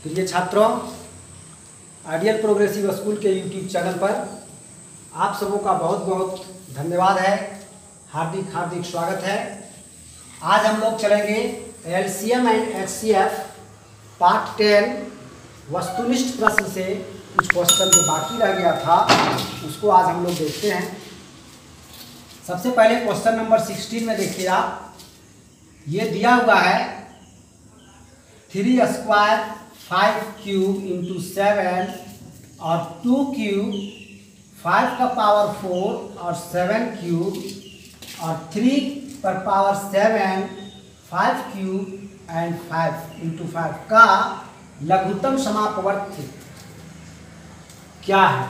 प्रिय छात्रों, ideal progressive school के यूट्यूब चैनल पर आप सबों का बहुत बहुत धन्यवाद है, हार्दिक हार्दिक स्वागत है। आज हम लोग चलेंगे एलसीएम एंड एचसीएफ पार्ट 10 वस्तुनिष्ठ प्रश्न से कुछ क्वेश्चन जो बाकी रह गया था उसको आज हम लोग देखते हैं। सबसे पहले क्वेश्चन नंबर 16 में देखिए आप, ये दिया हुआ है 3 स्क्वायर 5 क्यूब इंटू 7 और 2 क्यूब 5 का पावर 4 और 7 क्यूब और 3 पर पावर 7 5 क्यूब एंड 5 इंटू 5 का लघुत्तम समापवर्त क्या है।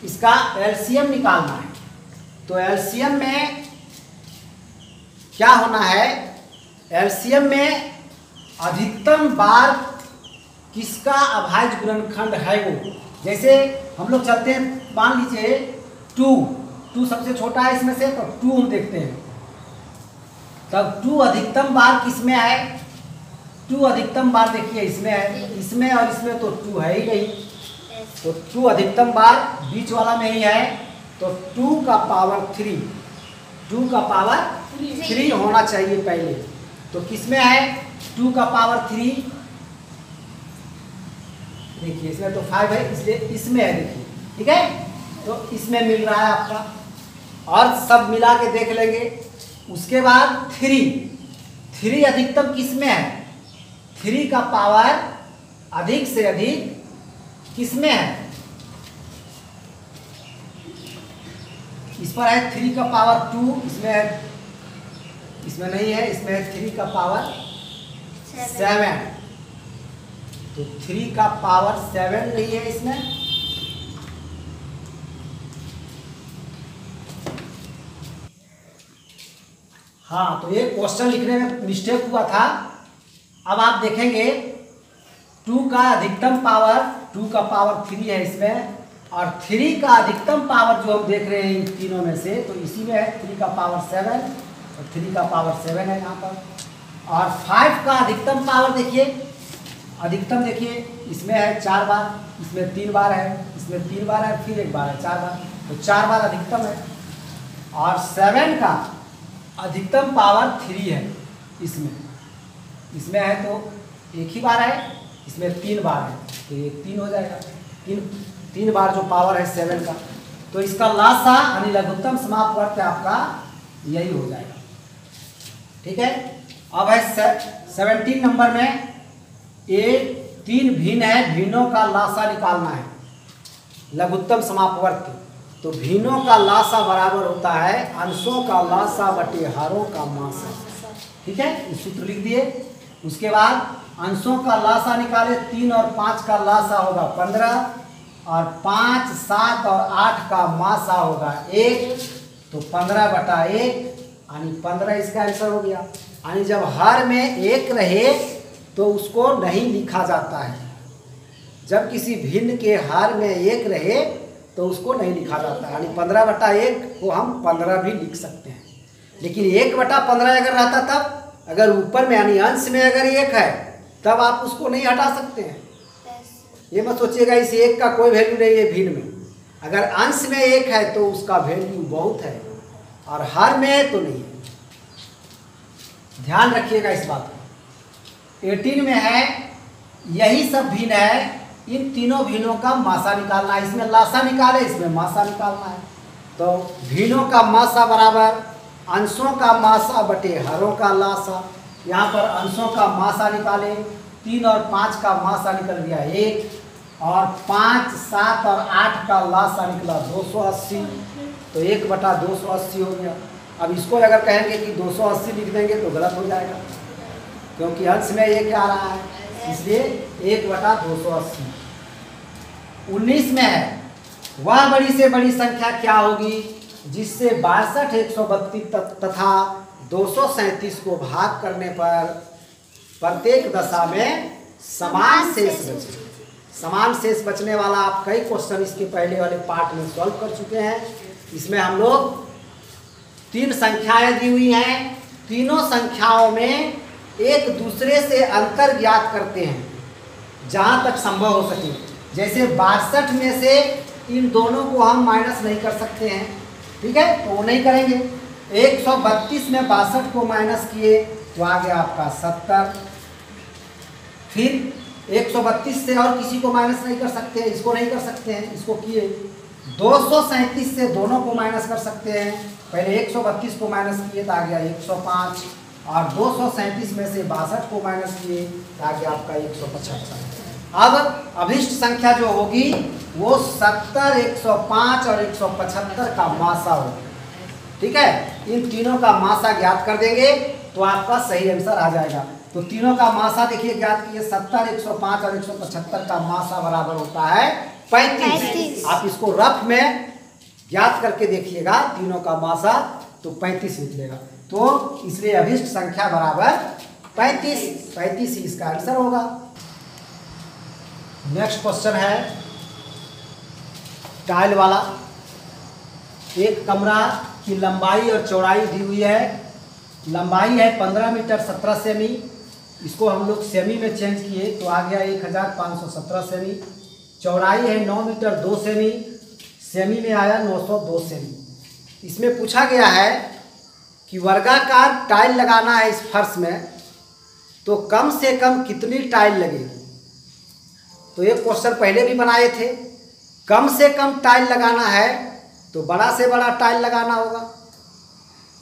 इसका एलसीएम निकालना है। तो एलसीएम में क्या होना है, एलसीएम में अधिकतम बार किसका अभाज्य गुणनखंड है वो। जैसे हम लोग चलते हैं, मान लीजिए 2 सबसे छोटा है इसमें से, तो 2 हम देखते हैं, तब 2 अधिकतम बार किसमें है। 2 अधिकतम बार देखिए इसमें है, इसमें और इसमें तो 2 है ही नहीं, तो 2 अधिकतम बार बीच वाला में ही है, तो 2 का पावर 3, 2 का पावर 3 होना चाहिए पहले। तो किसमें है 2 का पावर 3, देखिए इसमें तो 5 है इसलिए इसमें है, देखिए ठीक है, तो इसमें मिल रहा है आपका। और सब मिला के देख लेंगे। उसके बाद 3 अधिकतम किसमें है, 3 का पावर अधिक से अधिक किसमें है, इस पर है 3 का पावर 2, इसमें है, इसमें नहीं है, इसमें है 3 का पावर 7, तो 3 का पावर 7 नहीं है इसमें। हाँ, तो ये क्वेश्चन लिखने में मिस्टेक हुआ था। अब आप देखेंगे 2 का अधिकतम पावर 2 का पावर 3 है इसमें, और 3 का अधिकतम पावर जो हम देख रहे हैं इन तीनों में से, तो इसी में है 3 का पावर 7 और 3 का पावर 7 है यहाँ पर। और 5 का अधिकतम पावर देखिए, अधिकतम देखिए इसमें है 4 बार, इसमें 3 बार है, इसमें 3 बार है, फिर 1 बार है, 4 बार, तो 4 बार अधिकतम है। और 7 का अधिकतम पावर 3 है इसमें है, तो 1 ही बार है, इसमें 3 बार है, तो ये 3 हो जाएगा, 3 बार जो पावर है 7 का। तो इसका लासा यानी लघुत्तम समापवर्त आपका यही हो जाएगा, ठीक है। अब है 17 नंबर में, ये 3 भिन्न है, भिन्नों का लासा निकालना है, लघुत्तम समापवर्त। तो भिन्नों का लासा बराबर होता है अंशों का लासा बटे हरों का मासा, ठीक है, इस सूत्र लिख दिए। उसके बाद अंशों का लासा निकाले, 3 और 5 का लासा होगा 15, और 5, 7 और 8 का मासा होगा 1, तो 15/1 यानी 15 इसका आंसर हो गया। यानी जब हर में 1 रहे तो उसको नहीं लिखा जाता है, जब किसी भिन्न के हर में 1 रहे तो उसको नहीं लिखा जाता है। यानी 15/1 को हम 15 भी लिख सकते हैं, लेकिन 1/15 अगर रहता तब, अगर ऊपर में यानी अंश में अगर 1 है तब आप उसको नहीं हटा सकते हैं। ये मत सोचिएगा इस 1 का कोई वैल्यू नहीं है भिन्न में, अगर अंश में 1 है तो उसका वैल्यू बहुत है, और हर में तो नहीं है, ध्यान रखिएगा इस बात को। 18 में है, यही सब भिन्न है, इन तीनों भिन्नों का मासा निकालना है। इसमें लासा निकाले, इसमें मासा निकालना है। तो भिन्नों का मासा बराबर अंशों का मासा बटे हरों का लासा। यहाँ पर अंशों का मासा निकाले, 3 और 5 का मासा निकल गया 1, और 5, 7 और 8 का लासा निकला 280, तो 1/280 हो गया। अब इसको अगर कहेंगे कि 280 लिख देंगे तो गलत हो जाएगा, क्योंकि अंश में 1 आ रहा है, इसलिए 1/280। 19 में है, वह बड़ी से बड़ी संख्या क्या होगी जिससे 62, 132 तथा 237 को भाग करने पर प्रत्येक दशा में समान शेष बचे। समान शेष बचने वाला आप कई क्वेश्चन इसके पहले वाले पार्ट में सॉल्व कर चुके हैं। इसमें हम लोग 3 संख्याएं दी हुई हैं, तीनों संख्याओं में एक दूसरे से अंतर ज्ञात करते हैं। जहाँ तक संभव हो सके। जैसे 62 में से इन दोनों को हम माइनस नहीं कर सकते हैं, ठीक है, तो वो नहीं करेंगे। 132 में 62 को माइनस किए तो आ गया आपका 70। फिर 132 से और किसी को माइनस नहीं कर सकते हैं, इसको नहीं कर सकते हैं, इसको किए। 237 से दोनों को माइनस कर सकते हैं, पहले 132 को माइनस किए तो आ गया 105, और 237 में से 62 को माइनस किए तो आ गया आपका 175। अब अभिष्ट संख्या जो होगी वो 70, 105 और 175 का मासा होगा, ठीक है। इन तीनों का मासा ज्ञात कर देंगे तो आपका सही आंसर आ जाएगा। तो तीनों का मासा देखिए ज्ञात किए, 70, 105 और 175 का मासा बराबर होता है 35। आप इसको रफ में ज्ञात करके देखिएगा, तीनों का मासा तो 35 निकलेगा। तो इसलिए अभिष्ट संख्या बराबर 35 ही इसका आंसर होगा। नेक्स्ट क्वेश्चन है टाइल वाला। एक कमरा की लंबाई और चौड़ाई दी हुई है। लंबाई है 15 मीटर 17 सेमी, इसको हम लोग सेमी में चेंज किए तो आ गया 1517 सेमी। चौड़ाई है 9 मीटर 2 सेमी, सेमी में आया 902 सेमी। इसमें पूछा गया है कि वर्गाकार टाइल लगाना है इस फर्श में, तो कम से कम कितनी टाइल लगेगी। तो एक क्वेश्चन पहले भी बनाए थे, कम से कम टाइल लगाना है तो बड़ा से बड़ा टाइल लगाना होगा।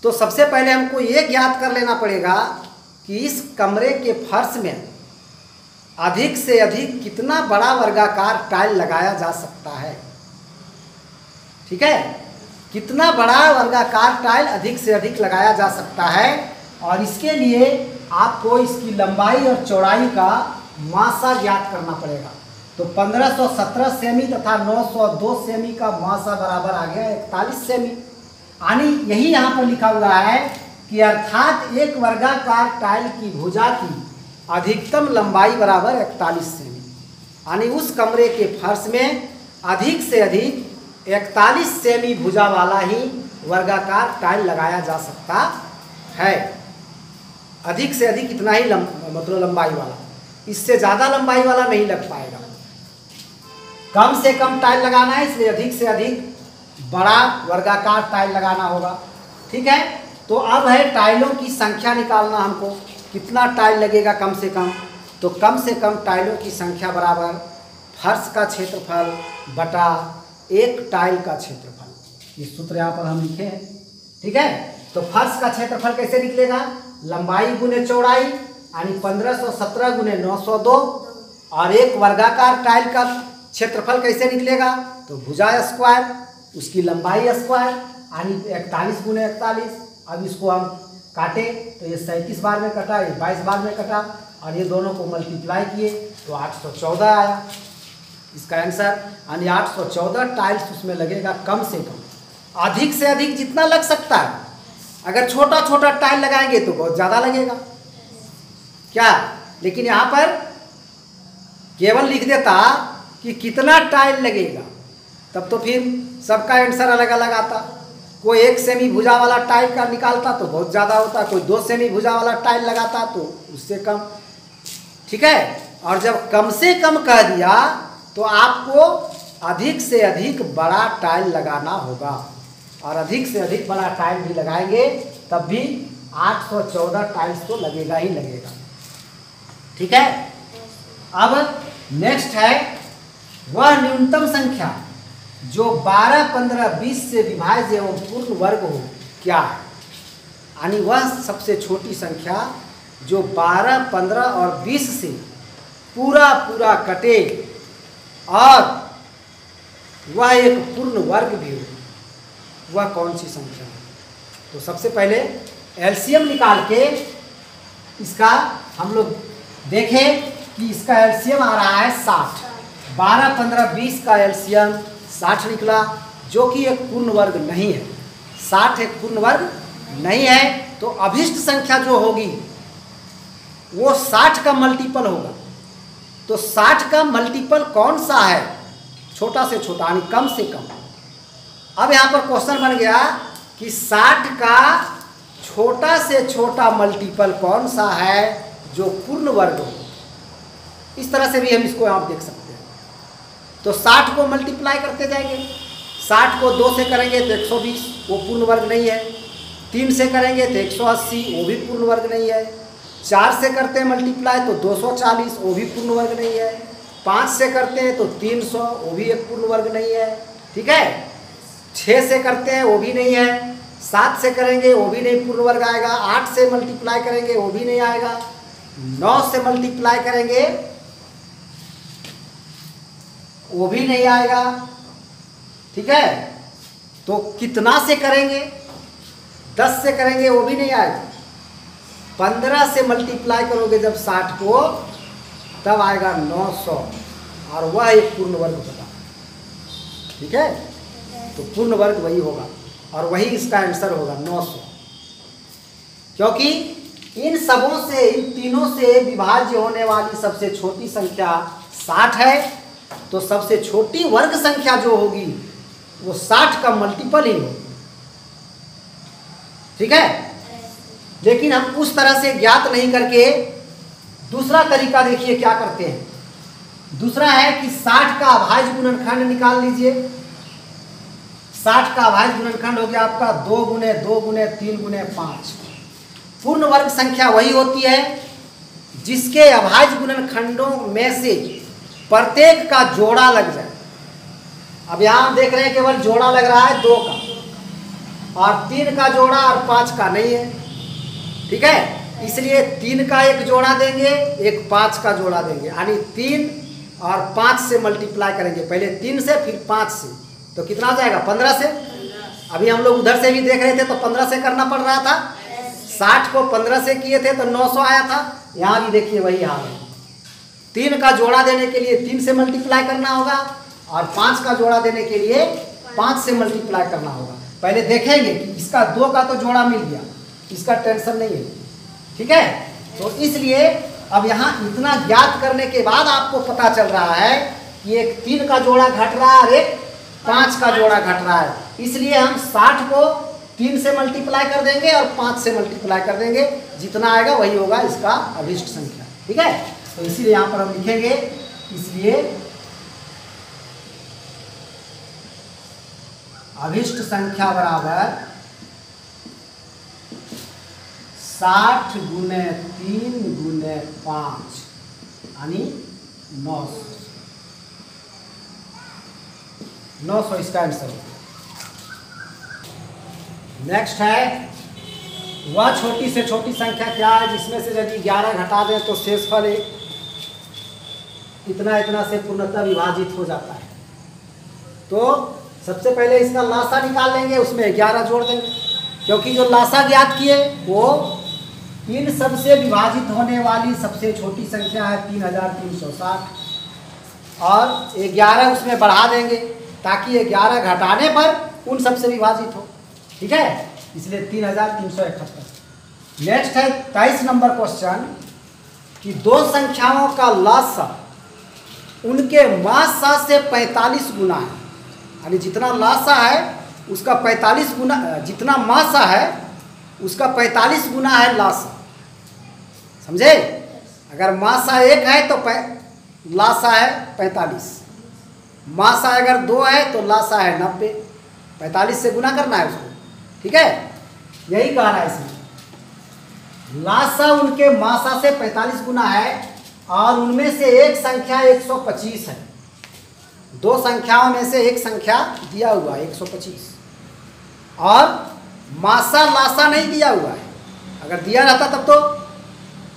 तो सबसे पहले हमको ये ज्ञात कर लेना पड़ेगा कि इस कमरे के फर्श में अधिक से अधिक कितना बड़ा वर्गाकार टाइल लगाया जा सकता है, ठीक है। कितना बड़ा वर्गाकार टाइल अधिक से अधिक लगाया जा सकता है, और इसके लिए आपको इसकी लंबाई और चौड़ाई का मासा ज्ञात करना पड़ेगा। तो 1517 सेमी तथा 902 सेमी का मासा बराबर आ गया 41 सेमी। यानी यही यहाँ पर लिखा हुआ है कि अर्थात एक वर्गाकार टाइल की भुजा की अधिकतम लंबाई बराबर 41 सेमी। यानी उस कमरे के फर्श में अधिक से अधिक 41 सेमी भुजा वाला ही वर्गाकार टाइल लगाया जा सकता है। अधिक से अधिक इतना ही मतलब लंबाई वाला, इससे ज़्यादा लंबाई वाला नहीं लग पाएगा। कम से कम टाइल लगाना है, इसलिए अधिक से अधिक बड़ा वर्गाकार टाइल लगाना होगा, ठीक है। तो अब है टाइलों की संख्या निकालना हमको, कितना टाइल लगेगा कम से कम। तो कम से कम टाइलों की संख्या बराबर फर्श का क्षेत्रफल बटा एक टाइल का क्षेत्रफल। ये सूत्र यहाँ पर हम लिखे हैं, ठीक है। तो फर्श का क्षेत्रफल कैसे निकलेगा, लंबाई गुने चौड़ाई, यानी 1517 गुने 902, और एक वर्गाकार टाइल का क्षेत्रफल कैसे निकलेगा, तो भुजा स्क्वायर, उसकी लंबाई स्क्वायर, यानी 41 गुने 41। अब इसको हम काटे तो ये 37 बार में कटा, ये 22 बार में कटा, और ये दोनों को मल्टीप्लाई किए तो 814 आया इसका आंसर। यानी 814 टाइल्स उसमें लगेगा कम से कम। अधिक से अधिक जितना लग सकता है, अगर छोटा छोटा टाइल लगाएंगे तो बहुत ज़्यादा लगेगा क्या। लेकिन यहाँ पर केवल लिख देता कि कितना टाइल लगेगा, तब तो फिर सबका आंसर अलग अलग आता। कोई 1 सेमी भुजा वाला टाइल का निकालता तो बहुत ज़्यादा होता, कोई 2 सेमी भुजा वाला टाइल लगाता तो उससे कम, ठीक है। और जब कम से कम कह दिया तो आपको अधिक से अधिक बड़ा टाइल लगाना होगा, और अधिक से अधिक बड़ा टाइल भी लगाएंगे तब भी 814 टाइल्स तो लगेगा ही लगेगा, ठीक है। अब नेक्स्ट है वह न्यूनतम संख्या जो 12, 15, 20 से विभाज्य एवं पूर्ण वर्ग हो, क्या है। यानी वह सबसे छोटी संख्या जो 12, 15 और 20 से पूरा पूरा कटे और वह एक पूर्ण वर्ग भी हो, वह कौन सी संख्या है। तो सबसे पहले एलसीएम निकाल के इसका हम लोग देखें कि इसका एलसीएम आ रहा है 60। 12, 15, 20 का एलसीएम 60 निकला, जो कि एक पूर्ण वर्ग नहीं है। 60 एक पूर्ण वर्ग नहीं है, तो अभिष्ट संख्या जो होगी वो 60 का मल्टीपल होगा। तो 60 का मल्टीपल कौन सा है, छोटा से छोटा यानी कम से कम। अब यहाँ पर क्वेश्चन बन गया कि 60 का छोटा से छोटा मल्टीपल कौन सा है जो पूर्ण वर्ग हो। इस तरह से भी हम इसको आप देख सकते हैं। तो 60 को मल्टीप्लाई करते जाएंगे, 60 को 2 से करेंगे तो 120, वो पूर्ण वर्ग नहीं है। 3 से करेंगे तो 180, वो भी पूर्ण वर्ग नहीं है। 4 से करते हैं मल्टीप्लाई तो 240, वो भी पूर्ण वर्ग नहीं है। 5 से करते हैं तो 300, वो भी एक पूर्ण वर्ग नहीं है। ठीक है। 6 से करते हैं वो भी नहीं है। 7 से करेंगे वो भी नहीं पूर्ण वर्ग आएगा। 8 से मल्टीप्लाई करेंगे वो भी नहीं आएगा। 9 से मल्टीप्लाई करेंगे वो भी नहीं आएगा। ठीक है। तो कितना से करेंगे? 10 से करेंगे वो भी नहीं आएगा। 15 से मल्टीप्लाई करोगे जब 60 को, तब आएगा 900, और वह एक पूर्ण वर्ग होगा। ठीक है। तो पूर्ण वर्ग वही होगा, और वही इसका आंसर होगा 900, क्योंकि इन सबों से, इन तीनों से विभाज्य होने वाली सबसे छोटी संख्या 60 है। तो सबसे छोटी वर्ग संख्या जो होगी वो 60 का मल्टीपल ही होगी। ठीक है। लेकिन हम उस तरह से ज्ञात नहीं करके दूसरा तरीका देखिए क्या करते हैं। दूसरा है कि 60 का अभाज्य गुणनखंड निकाल लीजिए। 60 का अभाज्य गुणनखंड हो गया आपका 2 गुने 2 गुने 3 गुने 5। पूर्ण वर्ग संख्या वही होती है जिसके अभाज्य गुणनखंडों में से प्रत्येक का जोड़ा लग जाए। अब यहाँ देख रहे हैं केवल जोड़ा लग रहा है 2 का, और 3 का जोड़ा और 5 का नहीं है। ठीक है। इसलिए 3 का एक जोड़ा देंगे, एक 5 का जोड़ा देंगे, यानी 3 और 5 से मल्टीप्लाई करेंगे। पहले 3 से फिर 5 से, तो कितना आ जाएगा? 15 से। अभी हम लोग उधर से भी देख रहे थे तो 15 से करना पड़ रहा था। 60 को 15 से किए थे तो 900 आया था। यहाँ भी देखिए वही हाल है। 3 का जोड़ा देने के लिए 3 से मल्टीप्लाई करना होगा, और 5 का जोड़ा देने के लिए 5 से मल्टीप्लाई करना होगा। पहले देखेंगे कि इसका 2 का तो जोड़ा मिल गया, इसका टेंशन नहीं है। ठीक है। तो इसलिए अब यहाँ इतना ज्ञात करने के बाद आपको पता चल रहा है कि एक 3 का जोड़ा घट रहा है और एक 5 का जोड़ा घट रहा है। इसलिए हम 60 को 3 से मल्टीप्लाई कर देंगे और 5 से मल्टीप्लाई कर देंगे। जितना आएगा वही होगा इसका अभिष्ट संख्या। ठीक है। तो इसीलिए यहाँ पर हम लिखेंगे, इसलिए अभिष्ट संख्या बराबर 60 गुने 3 गुने 5, यानी 900 इसका आंसर है। नेक्स्ट है, वह छोटी से छोटी संख्या क्या है जिसमें से यदि 11 घटा दें तो शेषफल इतना इतना से पूर्णतः विभाजित हो जाता है। तो सबसे पहले इसका लासा निकाल लेंगे, उसमें 11 जोड़ देंगे, क्योंकि जो लासा ज्ञात किए वो इन सबसे विभाजित होने वाली सबसे छोटी संख्या है 3360, और 11 उसमें बढ़ा देंगे ताकि 11 घटाने पर उन सबसे विभाजित हो। ठीक है। इसलिए 3371। नेक्स्ट है 23 नंबर क्वेश्चन कि दो संख्याओं का लासा उनके मासा से 45 गुना है, यानी जितना लासा है उसका 45 गुना, जितना मासा है उसका 45 गुना है लासा। समझे? अगर मासा 1 है तो लासा है 45, मासा अगर 2 है तो लासा है 90। 45 से गुना करना है उसको। ठीक है। यही कह रहा है इसमें, लासा उनके मासा से 45 गुना है, और उनमें से एक संख्या 125 है। दो संख्याओं में से एक संख्या दिया हुआ है 125, और मासा लासा नहीं दिया हुआ है। अगर दिया रहता तब तो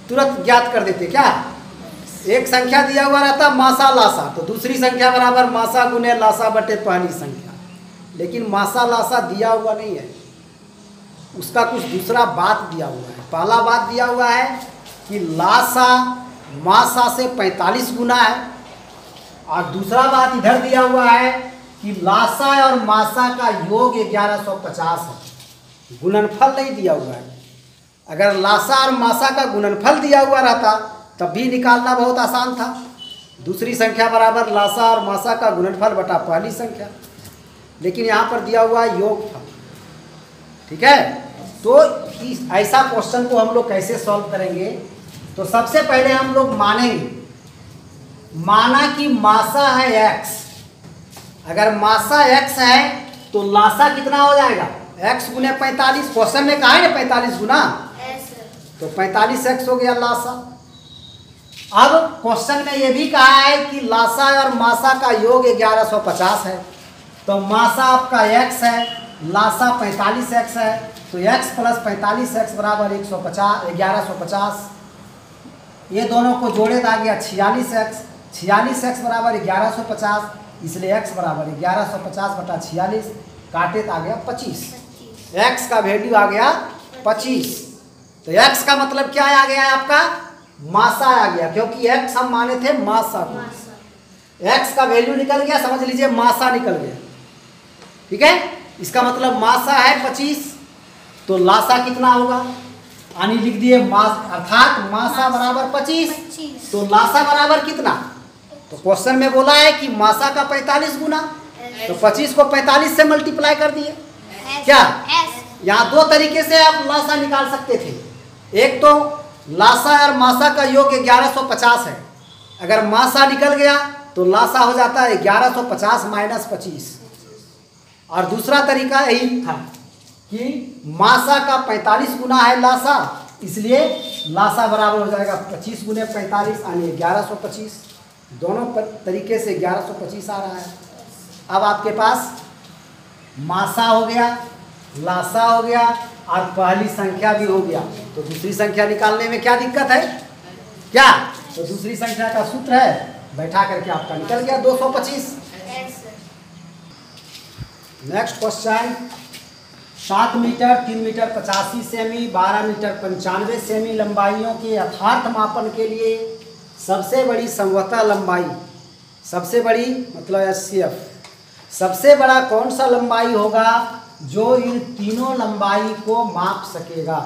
तुरंत ज्ञात कर देते। क्या? एक संख्या दिया हुआ रहता मासा लासा, तो दूसरी संख्या बराबर मासा गुने लासा बटे पहली संख्या। लेकिन मासा लासा दिया हुआ नहीं है, उसका कुछ दूसरा बात दिया हुआ है। पहला बात दिया हुआ है कि लासा मासा से 45 गुना है, और दूसरा बात इधर दिया हुआ है कि लासा और मासा का योग 1150 है। गुणनफल नहीं दिया हुआ है। अगर लासा और मासा का गुणनफल दिया हुआ रहता तब भी निकालना बहुत आसान था। दूसरी संख्या बराबर लासा और मासा का गुणनफल बटा पहली संख्या, लेकिन यहाँ पर दिया हुआ योग था। ठीक है। तो ऐसा क्वेश्चन को हम लोग कैसे सॉल्व करेंगे? तो सबसे पहले हम लोग मानेंगे माना कि मासा है x, अगर मासा x है तो लासा कितना हो जाएगा? x गुने 45। क्वेश्चन में कहा है ना 45 गुना, तो 45x हो गया लासा। अब क्वेश्चन में ये भी कहा है कि लासा और मासा का योग 1150 है, तो मासा आपका x है, लासा 45x है, तो x प्लस 45x बराबर 1150। ये दोनों को जोड़े तो आ गया 46x, 46x बराबर 1150, इसलिए x बराबर 1150/46, काटे तो आ गया 25। x का वैल्यू आ गया 25। तो x का मतलब क्या आ गया है आपका? मासा आ गया, क्योंकि x हम माने थे मासा को। x का वैल्यू निकल गया, समझ लीजिए मासा निकल गया। ठीक है, इसका मतलब मासा है 25, तो लासा कितना होगा? यानी लिख दिए अर्थात मासा बराबर 25, तो लासा बराबर कितना? तो क्वेश्चन में बोला है कि मासा का 45 गुना, तो 25 को 45 से मल्टीप्लाई कर दिए। क्या यहाँ दो तरीके से आप लासा निकाल सकते थे। एक तो लासा और मासा का योग 1150 है, अगर मासा निकल गया तो लासा हो जाता है 1150 माइनस 25। और दूसरा तरीका यही था कि मासा का 45 गुना है लासा, इसलिए लासा बराबर हो जाएगा 25 गुने 45 यानी 1125। दोनों तरीके से 1125 आ रहा है। अब आपके पास मासा हो गया, लासा हो गया और पहली संख्या भी हो गया, तो दूसरी संख्या निकालने में क्या दिक्कत है? क्या? तो दूसरी संख्या का सूत्र है, बैठा करके आपका निकल गया 225। Next question, 7 metre 3 metre 85 cm 12 metre 95 cm लंबाइयों के यथार्थ मापन के लिए सबसे बड़ी संभवतः लंबाई, सबसे बड़ी मतलब SCF, सबसे बड़ा कौन सा लंबाई होगा जो इन तीनों लंबाई को माप सकेगा?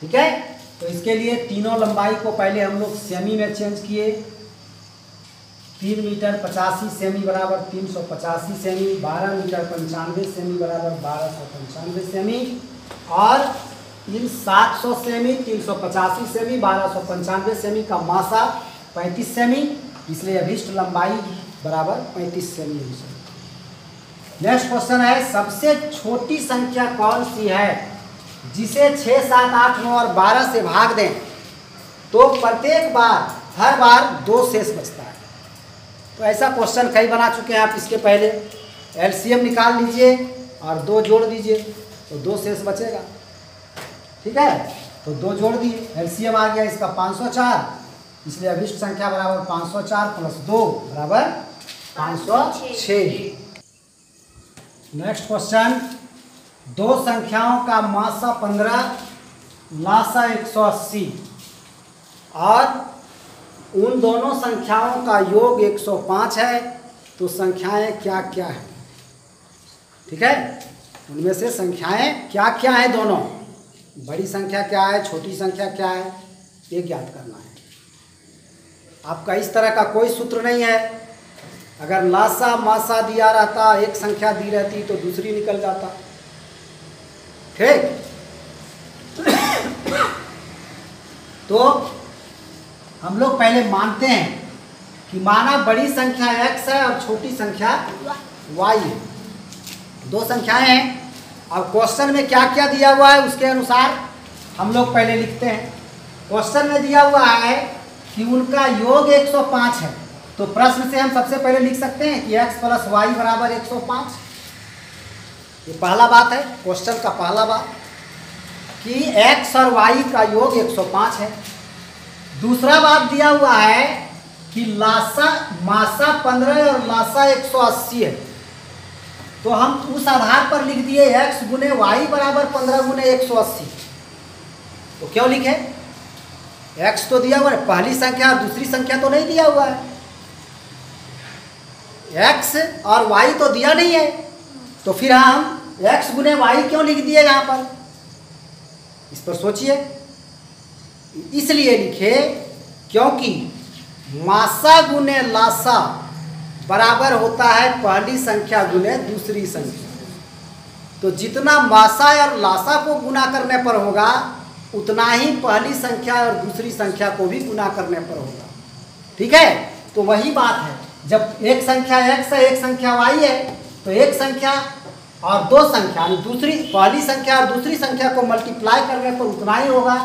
ठीक है, तो इसके लिए तीनों लंबाई को पहले हम लोग सेमी में चेंज किए। 3 मीटर 85 सेमी बराबर 385 सेमी, 12 मीटर 95 सेमी बराबर 1295 सेमी, और इन 700 सेमी 385 सेमी 1295 सेमी का मासा 35 सेमी, इसलिए अभिष्ट लंबाई बराबर 35 सेमी है। नेक्स्ट क्वेश्चन है, सबसे छोटी संख्या कौन सी है जिसे 6, 7, 8, 9 और 12 से भाग दें तो प्रत्येक बार हर बार 2 शेष बचता है? तो ऐसा क्वेश्चन कई बना चुके हैं आप इसके पहले। एलसीएम निकाल लीजिए और 2 जोड़ दीजिए तो 2 शेष बचेगा। ठीक है, तो 2 जोड़ दिए, एलसीएम आ गया इसका 504, इसलिए अभिष्ट संख्या बराबर 504 प्लस 2 बराबर 506। नेक्स्ट क्वेश्चन, 2 संख्याओं का मासा 15, लासा 180 और उन दोनों संख्याओं का योग 105 है, तो संख्याएं क्या क्या हैं? ठीक है, उनमें से संख्याएं क्या क्या हैं? दोनों बड़ी संख्या क्या है, छोटी संख्या क्या है, ये ज्ञात करना है। आपका इस तरह का कोई सूत्र नहीं है। अगर लासा मासा दिया रहता, एक संख्या दी रहती तो दूसरी निकल जाता। ठीक, तो हम लोग पहले मानते हैं कि माना बड़ी संख्या x है और छोटी संख्या y है, 2 संख्याएं हैं। अब क्वेश्चन में क्या क्या दिया हुआ है उसके अनुसार हम लोग पहले लिखते हैं। क्वेश्चन में दिया हुआ है कि उनका योग 105 है, तो प्रश्न से हम सबसे पहले लिख सकते हैं कि x प्लस वाई बराबर 105। ये पहला बात है, क्वेश्चन का पहला बात कि x और y का योग 105 है। दूसरा बात दिया हुआ है कि लासा मासा 15 और लासा 180 है, तो हम उस आधार पर लिख दिए x गुने वाई बराबर 15 गुने 180। तो क्यों लिखे? x तो दिया हुआ है, पहली संख्या और दूसरी संख्या तो नहीं दिया हुआ है, x और y तो दिया नहीं है, तो फिर हम x गुने वाई क्यों लिख दिए यहाँ पर? इस पर सोचिए। इसलिए लिखे क्योंकि मासा गुने लासा बराबर होता है पहली संख्या गुने दूसरी संख्या, तो जितना मासा और लासा को गुना करने पर होगा उतना ही पहली संख्या और दूसरी संख्या को भी गुना करने पर होगा। ठीक है, तो वही बात है, जब एक संख्या x है एक संख्या y है तो एक संख्या और दो संख्या दूसरी पहली संख्या और दूसरी संख्या को मल्टीप्लाई करने पर उतना ही होगा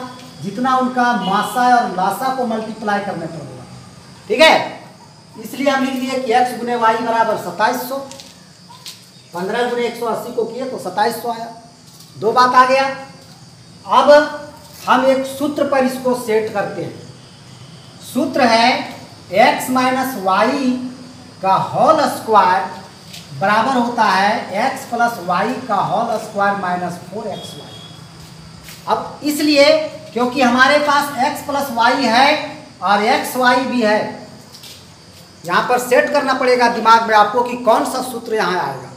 जितना उनका मासा और लासा को मल्टीप्लाई करने पर होगा। ठीक है, इसलिए हम लिख दिए कि x गुने वाई बराबर 2700। 15 गुने 180 को किए तो 2700 आया। दो बात आ गया। अब हम एक सूत्र पर इसको सेट करते हैं। सूत्र है x माइनस वाई का होल स्क्वायर बराबर होता है x प्लस वाई का होल स्क्वायर माइनस 4xy। अब इसलिए क्योंकि हमारे पास x प्लस वाई है और xy भी है, यहाँ पर सेट करना पड़ेगा दिमाग में आपको कि कौन सा सूत्र यहाँ आएगा।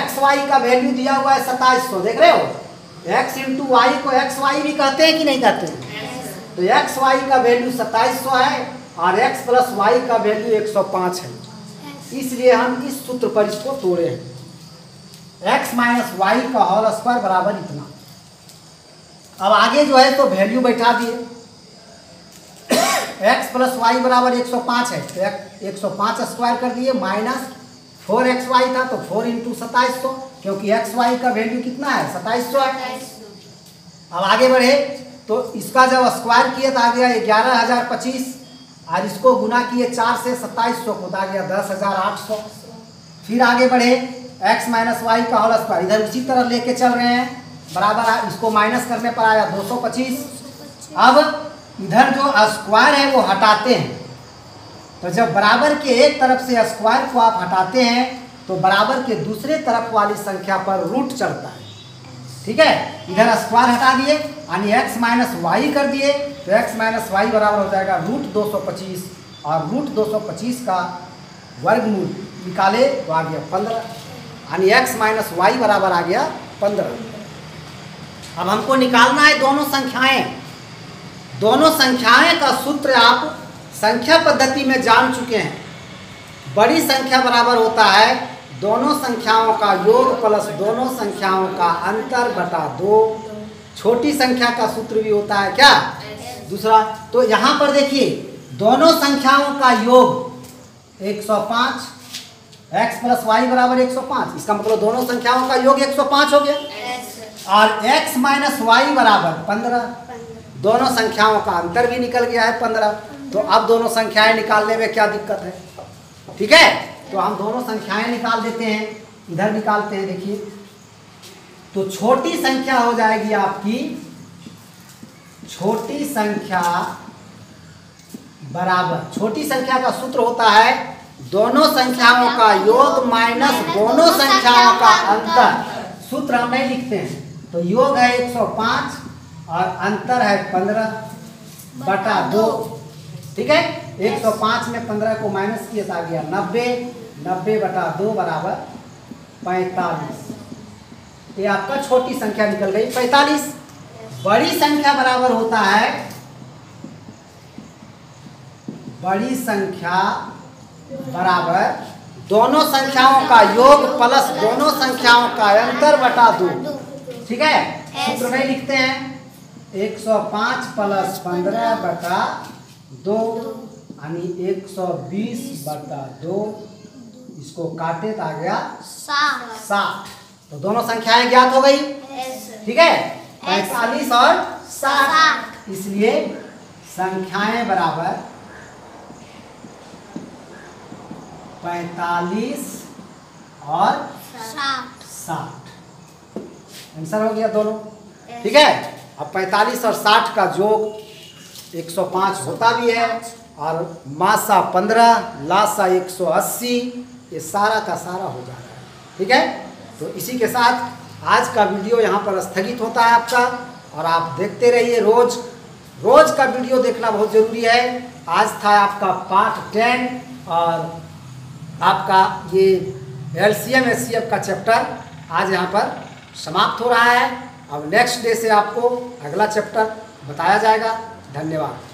xy का वैल्यू दिया हुआ है 2700, देख रहे हो। x इंटू वाई को xy भी कहते हैं कि नहीं कहते हैं? तो xy का वैल्यू 2700 है और x प्लस वाई का वैल्यू 105 है। इसलिए हम इस सूत्र पर इसको तोड़े हैं। x माइनस वाई का होल स्क्वायर बराबर इतना। अब आगे जो है तो वैल्यू बैठा दिए। x प्लस वाई बराबर 105 है तो 105 स्क्वायर कर दिए माइनस 4xy था तो 4 इंटू 2700, क्योंकि xy का वैल्यू कितना है 2700 है। अब आगे बढ़े तो इसका जब स्क्वायर किए तो आ गया 11,025 और इसको गुना किए 4 से 2700 को तो आ गया 10,800। फिर आगे बढ़े x माइनस वाई का होल स्क्वायर इधर उसी तरह लेके चल रहे हैं, बराबर इसको माइनस करने पर आया 225। अब इधर जो स्क्वायर है वो हटाते हैं, तो जब बराबर के एक तरफ से स्क्वायर को आप हटाते हैं तो बराबर के दूसरे तरफ वाली संख्या पर रूट चढ़ता है। ठीक है, इधर स्क्वायर हटा दिए यानी x माइनस वाई कर दिए तो x माइनस वाई बराबर हो जाएगा रूट 225 और रूट 225 का वर्गमूल निकाले तो आ गया 15 यानी x माइनस वाई बराबर आ गया 15। अब हमको निकालना है दोनों संख्याएं। दोनों संख्याएं का सूत्र आप संख्या पद्धति में जान चुके हैं। बड़ी संख्या बराबर होता है दोनों संख्याओं का योग प्लस दोनों संख्याओं का अंतर बटा 2। छोटी संख्या का सूत्र भी होता है क्या दूसरा। तो यहाँ पर देखिए दोनों संख्याओं का योग 105, x प्लस वाई बराबर 105, इसका मतलब दोनों संख्याओं का योग 105 हो गया और x माइनस वाई बराबर 15। दोनों संख्याओं का अंतर भी निकल गया है 15। तो अब दोनों संख्याएं निकालने में क्या दिक्कत है? ठीक है, तो हम दोनों संख्याएं निकाल देते हैं। इधर निकालते हैं, देखिए तो छोटी संख्या हो जाएगी आपकी, छोटी संख्या बराबर, छोटी संख्या का सूत्र होता है दोनों संख्याओं का योग माइनस दोनों संख्याओं का अंतर। सूत्र हम नहीं लिखते हैं, तो योग है 105 और अंतर है 15 बटा 2। ठीक है, 105 में 15 को माइनस किया तो आ गया 90, 90 बटा 2 बराबर 45। ये आपका छोटी संख्या निकल गई 45। बड़ी संख्या बराबर होता है, बड़ी संख्या बराबर दोनों संख्याओं का योग प्लस दोनों संख्याओं का अंतर बटा 2। ठीक है, सूत्र में लिखते हैं 105 प्लस 15 बटा 2 यानी 120 बटा 2। इसको काटे तो आ गया 60। तो दोनों संख्याएं ज्ञात हो गई। ठीक है, 45 और 60, इसलिए संख्याएं बराबर 45 और 60। आंसर हो गया दोनों। ठीक है, अब 45 और 60 का जोग 105 होता भी है और मासा 15, लासा 180, ये सारा का सारा हो जाता है। ठीक है, तो इसी के साथ आज का वीडियो यहाँ पर स्थगित होता है आपका, और आप देखते रहिए। रोज का वीडियो देखना बहुत ज़रूरी है। आज था आपका पार्ट 10 और आपका ये LCM SCF का चैप्टर आज यहाँ पर समाप्त हो रहा है। अब नेक्स्ट डे से आपको अगला चैप्टर बताया जाएगा। धन्यवाद।